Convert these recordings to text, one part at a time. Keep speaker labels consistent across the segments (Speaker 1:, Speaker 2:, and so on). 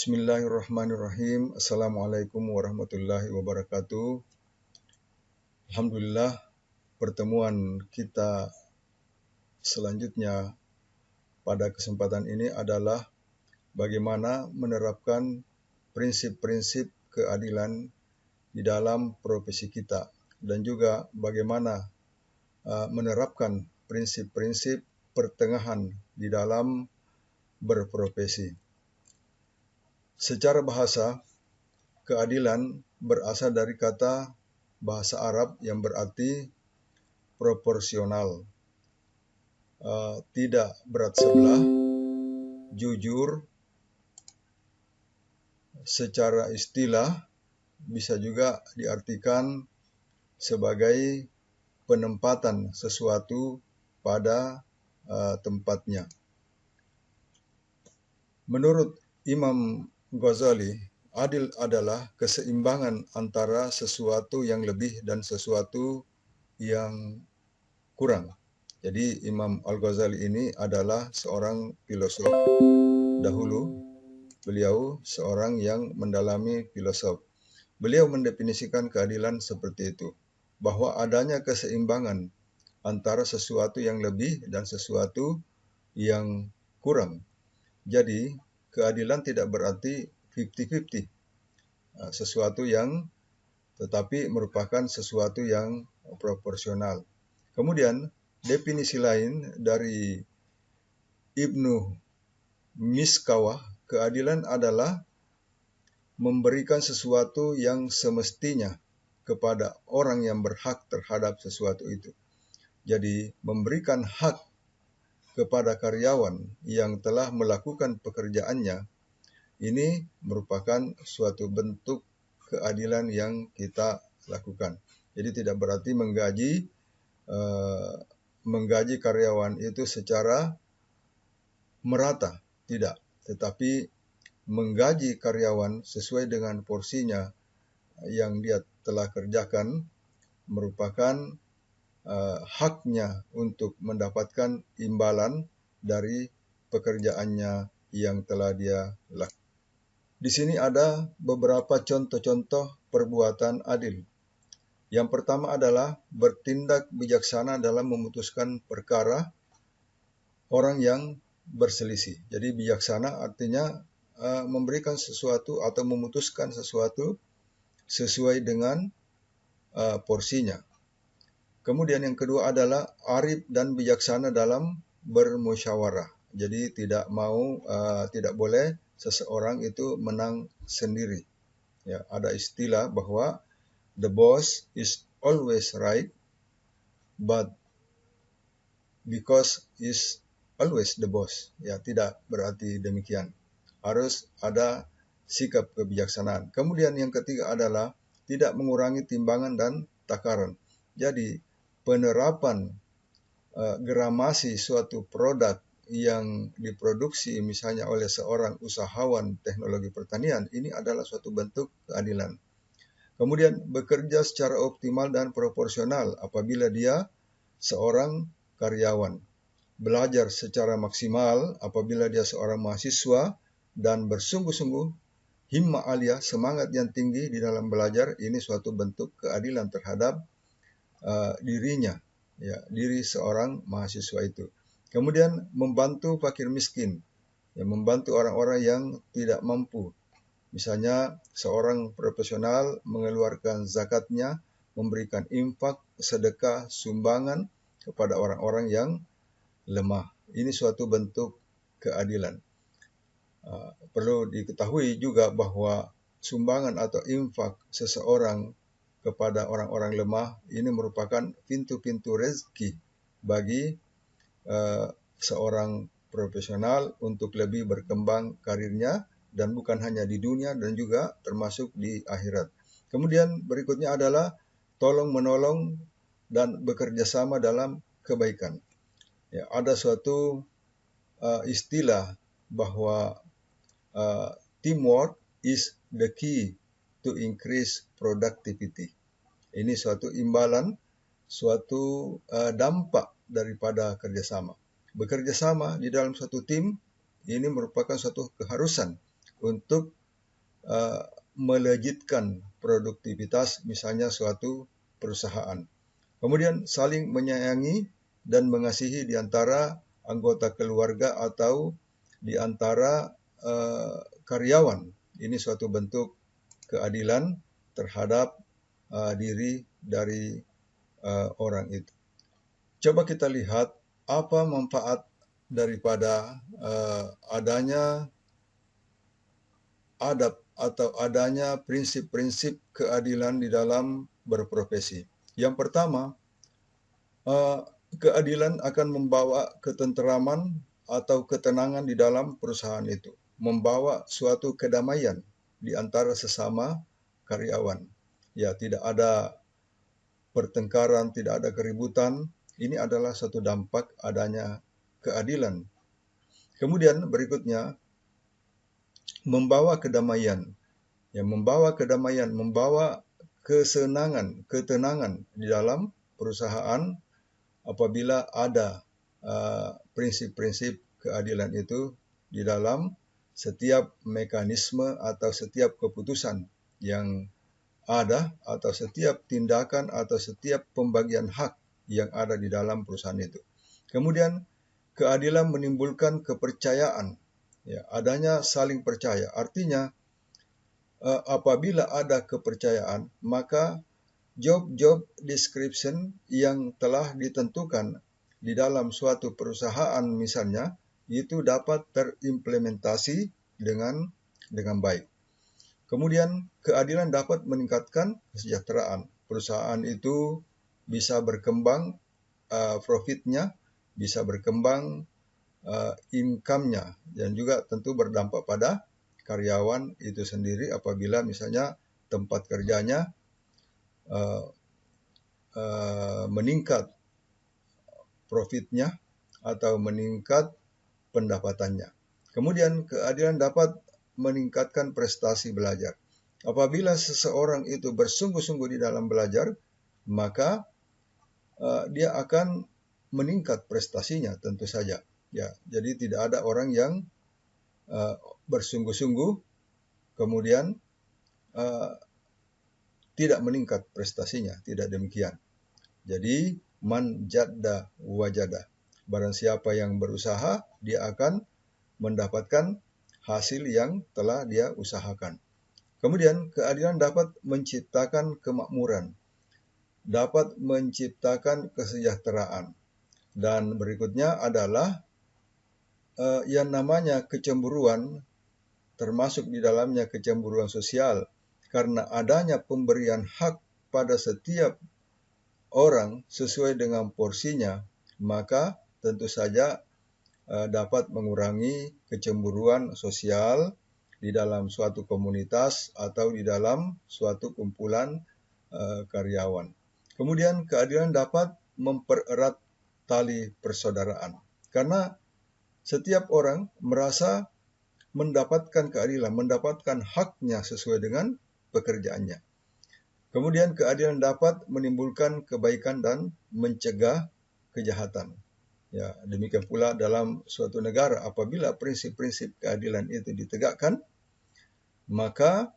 Speaker 1: Bismillahirrahmanirrahim. Assalamualaikum warahmatullahi wabarakatuh. Alhamdulillah, pertemuan kita selanjutnya pada kesempatan ini adalah bagaimana menerapkan prinsip-prinsip keadilan di dalam profesi kita dan juga bagaimana menerapkan prinsip-prinsip pertengahan di dalam berprofesi. Secara bahasa, keadilan berasal dari kata bahasa Arab yang berarti proporsional, tidak berat sebelah, jujur. Secara istilah bisa juga diartikan sebagai penempatan sesuatu pada tempatnya. Menurut Imam Ghazali, adil adalah keseimbangan antara sesuatu yang lebih dan sesuatu yang kurang. Jadi Imam Al-Ghazali ini adalah seorang filosof dahulu. Beliau seorang yang mendalami filosof. Beliau mendefinisikan keadilan seperti itu, bahwa adanya keseimbangan antara sesuatu yang lebih dan sesuatu yang kurang. Jadi keadilan tidak berarti 50-50, sesuatu yang tetapi merupakan sesuatu yang proporsional. Kemudian definisi lain dari Ibnu Miskawah, keadilan adalah memberikan sesuatu yang semestinya kepada orang yang berhak terhadap sesuatu itu. Jadi memberikan hak kepada karyawan yang telah melakukan pekerjaannya, ini merupakan suatu bentuk keadilan yang kita lakukan. Jadi tidak berarti menggaji karyawan itu secara merata, tidak. Tetapi menggaji karyawan sesuai dengan porsinya yang dia telah kerjakan merupakan haknya untuk mendapatkan imbalan dari pekerjaannya yang telah dia lakukan. Di sini ada beberapa contoh-contoh perbuatan adil. Yang pertama adalah bertindak bijaksana dalam memutuskan perkara orang yang berselisih. Jadi bijaksana artinya memberikan sesuatu atau memutuskan sesuatu sesuai dengan porsinya. Kemudian yang kedua adalah arif dan bijaksana dalam bermusyawarah. Jadi tidak boleh seseorang itu menang sendiri. Ya, ada istilah bahwa the boss is always right, but because is always the boss. Ya, tidak berarti demikian. Harus ada sikap kebijaksanaan. Kemudian yang ketiga adalah tidak mengurangi timbangan dan takaran. Jadi penerapan gramasi suatu produk yang diproduksi misalnya oleh seorang usahawan teknologi pertanian, ini adalah suatu bentuk keadilan. Kemudian bekerja secara optimal dan proporsional apabila dia seorang karyawan. Belajar secara maksimal apabila dia seorang mahasiswa dan bersungguh-sungguh, himmah aliyah, semangat yang tinggi di dalam belajar, ini suatu bentuk keadilan terhadap dirinya, ya, diri seorang mahasiswa itu. Kemudian membantu fakir miskin, ya, membantu orang-orang yang tidak mampu. Misalnya seorang profesional mengeluarkan zakatnya, memberikan infak, sedekah, sumbangan kepada orang-orang yang lemah. Ini suatu bentuk keadilan. Perlu diketahui juga bahwa sumbangan atau infak seseorang kepada orang-orang lemah ini merupakan pintu-pintu rezeki bagi seorang profesional untuk lebih berkembang karirnya, dan bukan hanya di dunia dan juga termasuk di akhirat. Kemudian berikutnya adalah tolong menolong dan bekerja sama dalam kebaikan. Ya, ada suatu istilah bahwa teamwork is the key to increase productivity. Ini suatu imbalan, suatu dampak daripada kerjasama. Bekerja sama di dalam suatu tim ini merupakan suatu keharusan untuk melejitkan produktivitas misalnya suatu perusahaan. Kemudian saling menyayangi dan mengasihi di antara anggota keluarga atau di antara karyawan. Ini suatu bentuk keadilan terhadap diri dari orang itu. Coba kita lihat apa manfaat daripada adanya adab atau adanya prinsip-prinsip keadilan di dalam berprofesi. Yang pertama, keadilan akan membawa ketenteraman atau ketenangan di dalam perusahaan itu, membawa suatu kedamaian di antara sesama karyawan. Ya, tidak ada pertengkaran, tidak ada keributan. Ini adalah satu dampak adanya keadilan. Kemudian berikutnya, membawa kedamaian. Ya, membawa kedamaian, membawa kesenangan, ketenangan di dalam perusahaan apabila ada prinsip-prinsip keadilan itu di dalam setiap mekanisme atau setiap keputusan yang ada atau setiap tindakan atau setiap pembagian hak yang ada di dalam perusahaan itu. Kemudian keadilan menimbulkan kepercayaan, ya, adanya saling percaya. Artinya apabila ada kepercayaan, maka job description yang telah ditentukan di dalam suatu perusahaan misalnya, itu dapat terimplementasi dengan baik. Kemudian keadilan dapat meningkatkan kesejahteraan. Perusahaan itu bisa berkembang profitnya, bisa berkembang income-nya, dan juga tentu berdampak pada karyawan itu sendiri apabila misalnya tempat kerjanya meningkat profitnya atau meningkat pendapatannya. Kemudian keadilan dapat meningkatkan prestasi belajar. Apabila seseorang itu bersungguh-sungguh di dalam belajar, maka dia akan meningkat prestasinya tentu saja. Ya, jadi tidak ada orang yang bersungguh-sungguh kemudian tidak meningkat prestasinya, tidak demikian. Jadi man jadda wajada. Barang siapa yang berusaha, dia akan mendapatkan hasil yang telah dia usahakan. Kemudian keadilan dapat menciptakan kemakmuran, dapat menciptakan kesejahteraan. Dan berikutnya adalah yang namanya kecemburuan, termasuk di dalamnya kecemburuan sosial, karena adanya pemberian hak pada setiap orang sesuai dengan porsinya, maka tentu saja dapat mengurangi kecemburuan sosial di dalam suatu komunitas atau di dalam suatu kumpulan karyawan. Kemudian keadilan dapat mempererat tali persaudaraan, karena setiap orang merasa mendapatkan keadilan, mendapatkan haknya sesuai dengan pekerjaannya. Kemudian keadilan dapat menimbulkan kebaikan dan mencegah kejahatan. Ya, demikian pula dalam suatu negara apabila prinsip-prinsip keadilan itu ditegakkan, maka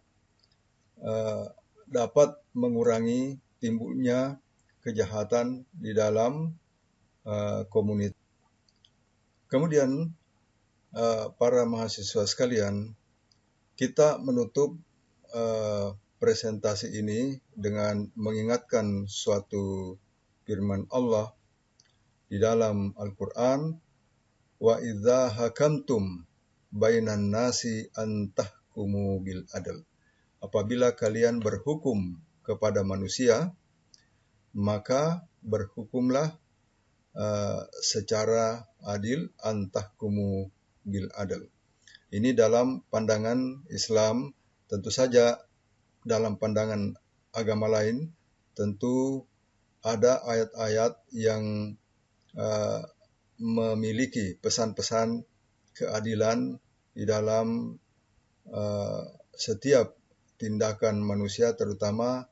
Speaker 1: dapat mengurangi timbulnya kejahatan di dalam komunitas. Kemudian para mahasiswa sekalian, kita menutup presentasi ini dengan mengingatkan suatu firman Allah di dalam Al-Quran, wa idza hakamtum bainan nasi an tahkumu bil adl. Apabila kalian berhukum kepada manusia, maka berhukumlah secara adil, an tahkumu bil adl. Ini dalam pandangan Islam. Tentu saja dalam pandangan agama lain tentu ada ayat-ayat yang memiliki pesan-pesan keadilan di dalam setiap tindakan manusia, terutama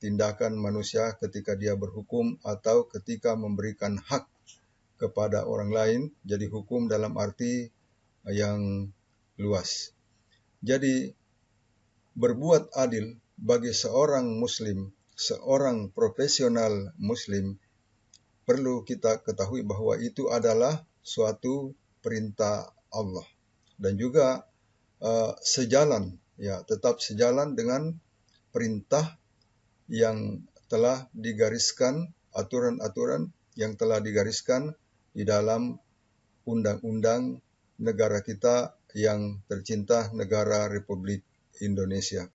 Speaker 1: tindakan manusia ketika dia berhukum atau ketika memberikan hak kepada orang lain. Jadi hukum dalam arti yang luas. Jadi berbuat adil bagi seorang muslim, seorang profesional muslim, perlu kita ketahui bahwa itu adalah suatu perintah Allah. Dan juga tetap sejalan dengan perintah yang telah digariskan, aturan-aturan yang telah digariskan di dalam undang-undang negara kita yang tercinta, negara Republik Indonesia.